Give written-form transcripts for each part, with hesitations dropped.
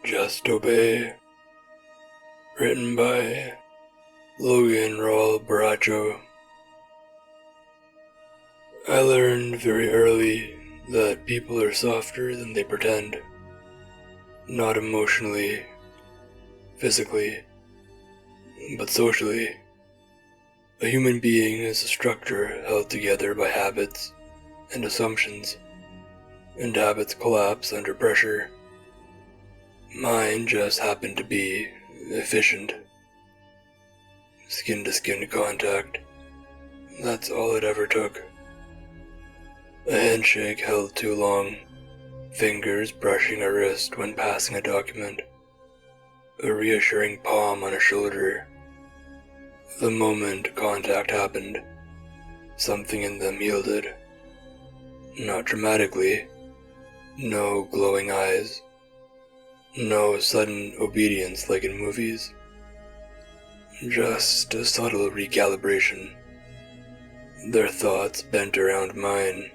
Just Obey, written by Logan Raul Baracho. I learned very early that people are softer than they pretend. Not emotionally, physically, but socially. A human being is a structure held together by habits and assumptions, and habits collapse under pressure. Mine just happened to be efficient. Skin-to-skin contact. That's all it ever took. A handshake held too long, fingers brushing a wrist when passing a document, a reassuring palm on a shoulder. The moment contact happened, something in them yielded. Not dramatically, no glowing eyes, no sudden obedience like in movies, just a subtle recalibration. Their thoughts bent around mine,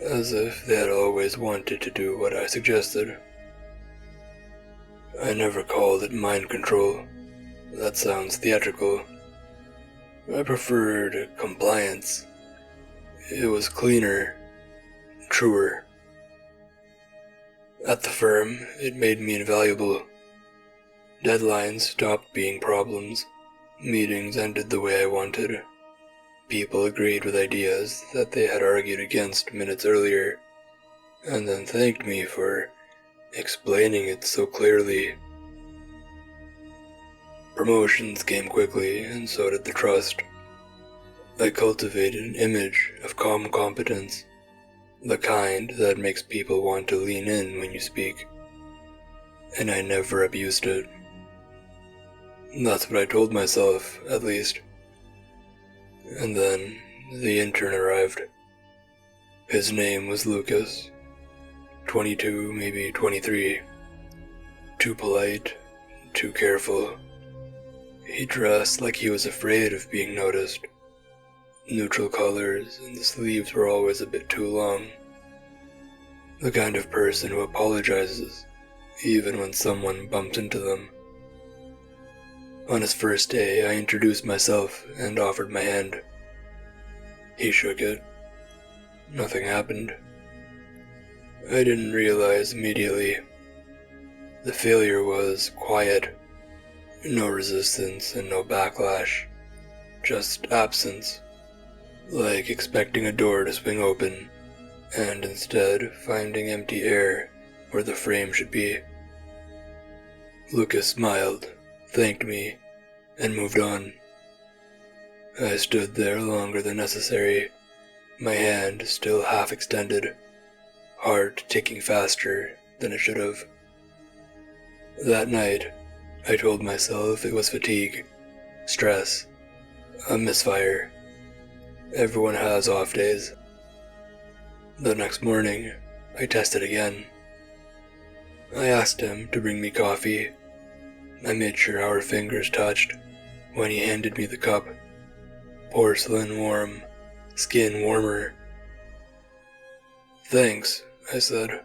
as if they had always wanted to do what I suggested. I never called it mind control. That sounds theatrical. I preferred compliance. It was cleaner, truer. At the firm, it made me invaluable. Deadlines stopped being problems. Meetings ended the way I wanted. People agreed with ideas that they had argued against minutes earlier, and then thanked me for explaining it so clearly. Promotions came quickly, and so did the trust. I cultivated an image of calm competence, the kind that makes people want to lean in when you speak, and I never abused it. That's what I told myself, at least. And then the intern arrived. His name was Lucas, 22, maybe 23. Too polite, too careful. He dressed like he was afraid of being noticed. Neutral colors, and the sleeves were always a bit too long. The kind of person who apologizes, even when someone bumps into them. On his first day, I introduced myself and offered my hand. He shook it. Nothing happened. I didn't realize immediately. The failure was quiet. No resistance and no backlash. Just absence. Like expecting a door to swing open, and instead finding empty air where the frame should be. Lucas smiled, thanked me, and moved on. I stood there longer than necessary, my hand still half extended, heart ticking faster than it should have. That night, I told myself it was fatigue, stress, a misfire. Everyone has off days. The next morning, I tested again. I asked him to bring me coffee. I made sure our fingers touched when he handed me the cup. Porcelain warm, skin warmer. Thanks, I said,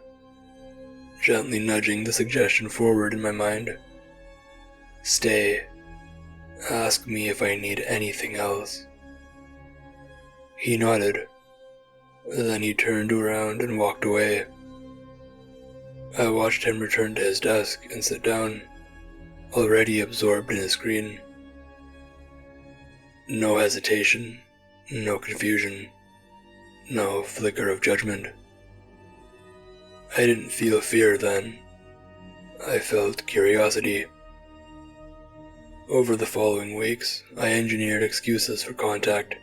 gently nudging the suggestion forward in my mind. Stay. Ask me if I need anything else. He nodded. Then he turned around and walked away. I watched him return to his desk and sit down, already absorbed in his screen. No hesitation, no confusion, no flicker of judgment. I didn't feel fear then. I felt curiosity. Over the following weeks, I engineered excuses for contact.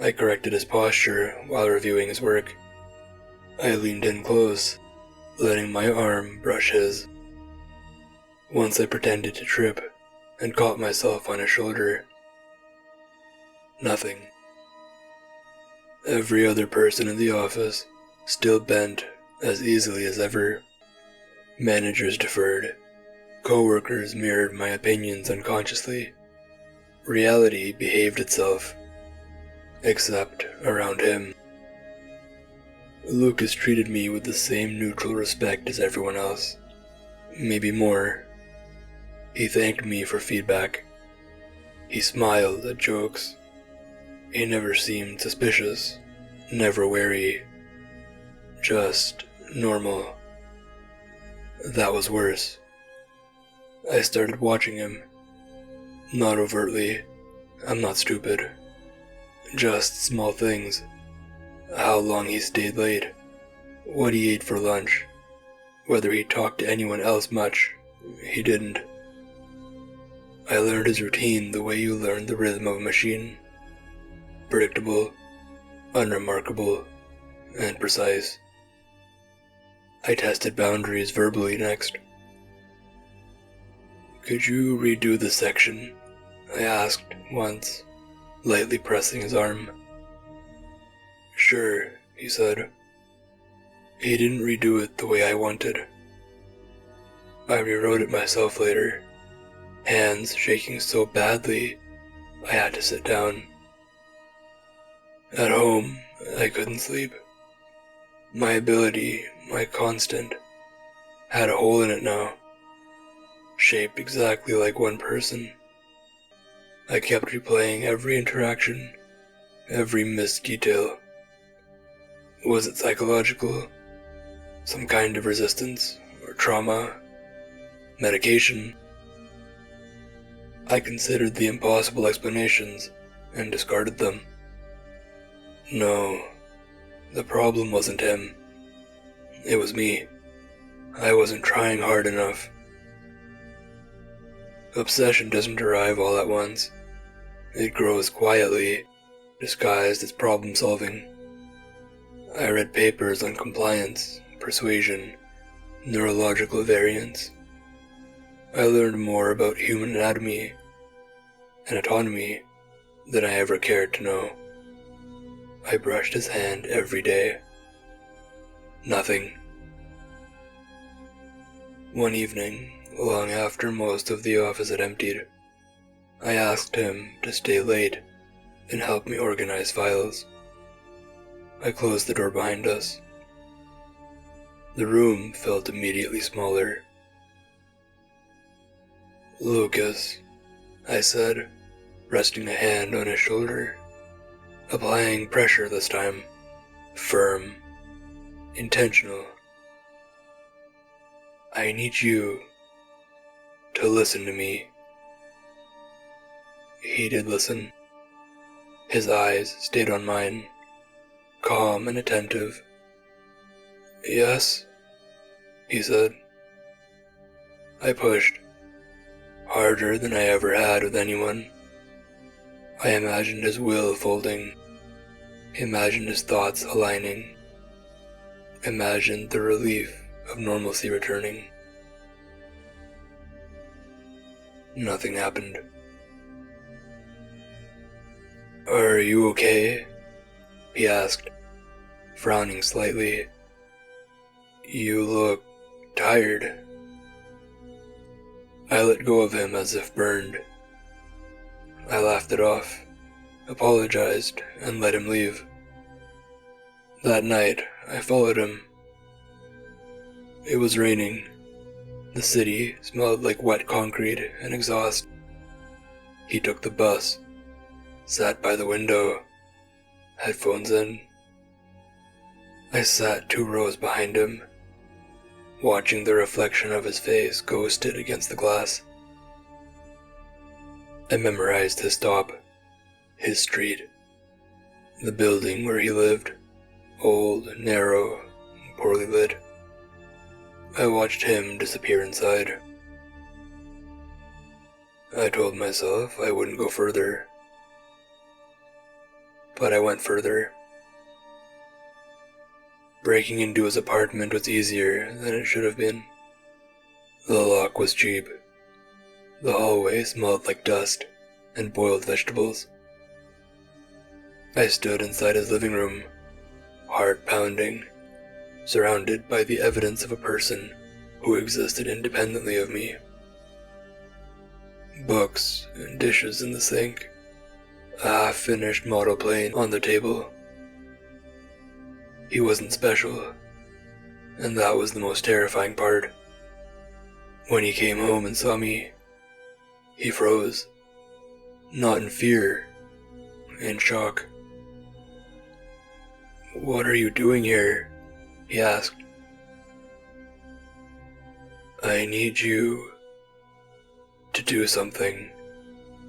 I corrected his posture while reviewing his work. I leaned in close, letting my arm brush his. Once I pretended to trip and caught myself on his shoulder. Nothing. Every other person in the office still bent as easily as ever. Managers deferred. Co-workers mirrored my opinions unconsciously. Reality behaved itself. Except around him. Lucas treated me with the same neutral respect as everyone else. maybe more. He thanked me for feedback. He smiled at jokes. He never seemed suspicious, never wary, just normal. That was worse. I started watching him. Not overtly. I'm not stupid. Just small things. How long he stayed late. What he ate for lunch. Whether he talked to anyone else much. He didn't. I learned his routine the way you learn the rhythm of a machine. Predictable, unremarkable, and precise. I tested boundaries verbally next. Could you redo the section? I asked once, lightly pressing his arm. Sure, he said. He didn't redo it the way I wanted. I rewrote it myself later, hands shaking so badly I had to sit down. At home, I couldn't sleep. My ability, my constant, had a hole in it now, shaped exactly like one person. I kept replaying every interaction, every missed detail. Was it psychological? Some kind of resistance, or trauma, medication? I considered the impossible explanations and discarded them. No, the problem wasn't him. It was me. I wasn't trying hard enough. Obsession doesn't arrive all at once. It grows quietly, disguised as problem solving. I read papers on compliance, persuasion, neurological variants. I learned more about human anatomy and autonomy than I ever cared to know. I brushed his hand every day. Nothing. One evening, long after most of the office had emptied, I asked him to stay late and help me organize files. I closed the door behind us. The room felt immediately smaller. Lucas, I said, resting a hand on his shoulder, applying pressure this time, firm, intentional. I need you to listen to me. He did listen. His eyes stayed on mine, calm and attentive. Yes, he said. I pushed, harder than I ever had with anyone. I imagined his will folding, imagined his thoughts aligning, imagined the relief of normalcy returning. Nothing happened. Are you okay? He asked, frowning slightly. You look tired. I let go of him as if burned. I laughed it off, apologized, and let him leave. That night, I followed him. It was raining. The city smelled like wet concrete and exhaust. He took the bus, sat by the window, headphones in. I sat 2 rows behind him, watching the reflection of his face ghosted against the glass. I memorized his stop, his street, the building where he lived, old, narrow, poorly lit. I watched him disappear inside. I told myself I wouldn't go further. But I went further. Breaking into his apartment was easier than it should have been. The lock was cheap. The hallway smelled like dust and boiled vegetables. I stood inside his living room, heart pounding, surrounded by the evidence of a person who existed independently of me. Books and dishes in the sink, a half-finished model plane on the table. He wasn't special, and that was the most terrifying part. When he came home and saw me, he froze. Not in fear, in shock. "What are you doing here?" he asked. "I need you to do something,"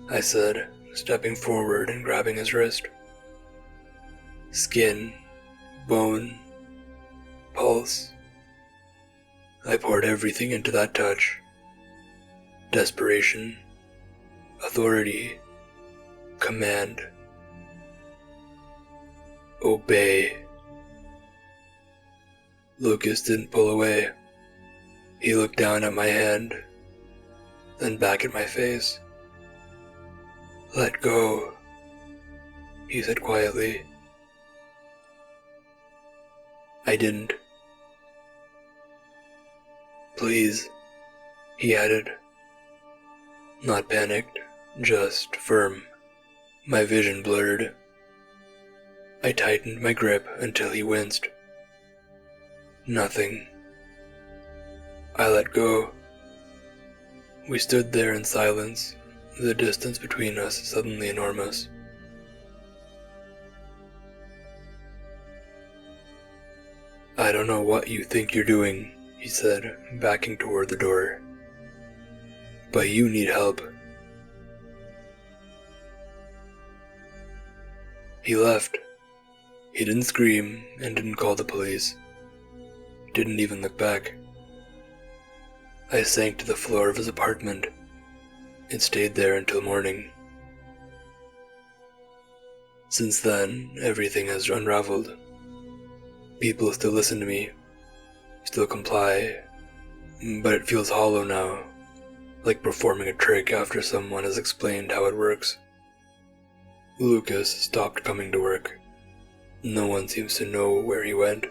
I said, stepping forward and grabbing his wrist. Skin, bone, pulse. I poured everything into that touch. Desperation, authority, command. Obey. Lucas didn't pull away. He looked down at my hand, then back at my face. "Let go," he said quietly. I didn't. "Please," he added. Not panicked, just firm. My vision blurred. I tightened my grip until he winced. Nothing. I let go. We stood there in silence, the distance between us suddenly enormous. "I don't know what you think you're doing," he said, backing toward the door. "But you need help." He left. He didn't scream and didn't call the police. Didn't even look back. I sank to the floor of his apartment and stayed there until morning. Since then, everything has unraveled. People still listen to me, still comply, but it feels hollow now, like performing a trick after someone has explained how it works. Lucas stopped coming to work. No one seems to know where he went.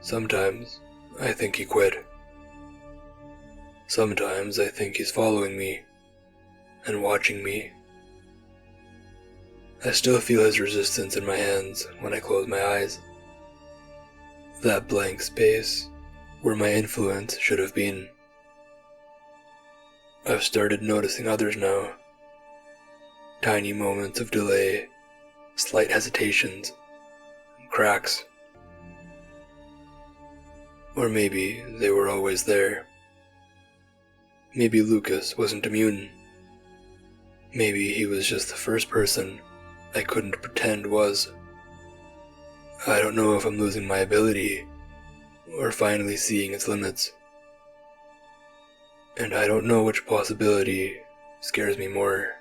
Sometimes I think he quit. Sometimes I think he's following me and watching me. I still feel his resistance in my hands when I close my eyes. That blank space where my influence should have been. I've started noticing others now. Tiny moments of delay, slight hesitations, cracks. Or maybe they were always there. Maybe Lucas wasn't immune. Maybe he was just the first person I couldn't pretend was. I don't know if I'm losing my ability, or finally seeing its limits. And I don't know which possibility scares me more.